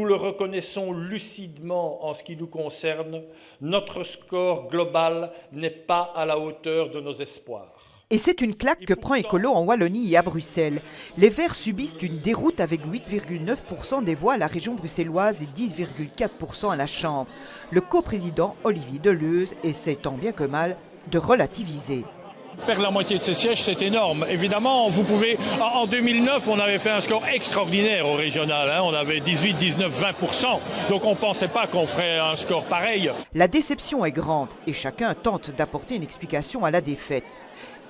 nous le reconnaissons lucidement en ce qui nous concerne, notre score global n'est pas à la hauteur de nos espoirs. Et c'est une claque que prend Écolo en Wallonie et à Bruxelles. Les Verts subissent une déroute avec 8,9% des voix à la région bruxelloise et 10,4% à la Chambre. Le coprésident Olivier Deleuze essaie tant bien que mal de relativiser. Perdre la moitié de ses sièges, c'est énorme. Évidemment, vous pouvez. En 2009, on avait fait un score extraordinaire au régional. On avait 18, 19, 20%. Donc on ne pensait pas qu'on ferait un score pareil. La déception est grande et chacun tente d'apporter une explication à la défaite.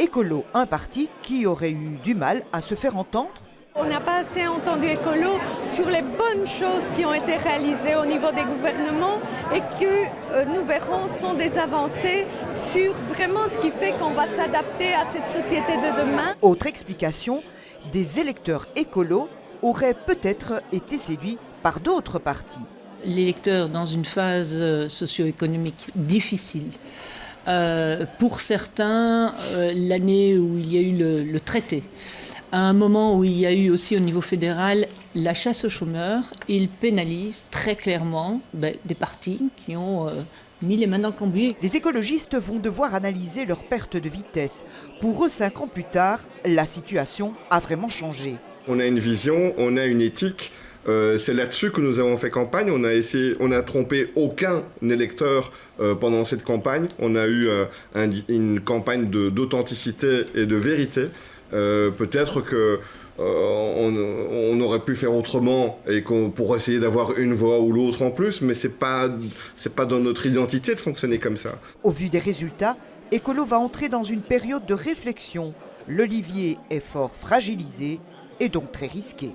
Écolo, un parti qui aurait eu du mal à se faire entendre. On n'a pas assez entendu Écolo sur les bonnes choses qui ont été réalisées au niveau des gouvernements et que nous verrons sont des avancées sur vraiment ce qui fait qu'on va s'adapter à cette société de demain. Autre explication, des électeurs écolos auraient peut-être été séduits par d'autres partis. L'électeur dans une phase socio-économique difficile. Pour certains, l'année où il y a eu le traité, à un moment où il y a eu aussi au niveau fédéral la chasse aux chômeurs, il pénalise très clairement des partis qui ont mis les mains dans le cambouis. Les écologistes vont devoir analyser leur perte de vitesse. Pour eux, 5 ans plus tard, la situation a vraiment changé. On a une vision, on a une éthique. C'est là-dessus que nous avons fait campagne. On a trompé aucun électeur pendant cette campagne. On a eu une campagne d'authenticité et de vérité. Peut-être que on aurait pu faire autrement et pour essayer d'avoir une voix ou l'autre en plus, mais c'est pas dans notre identité de fonctionner comme ça. Au vu des résultats, Écolo va entrer dans une période de réflexion. Le levier est fort fragilisé et donc très risqué.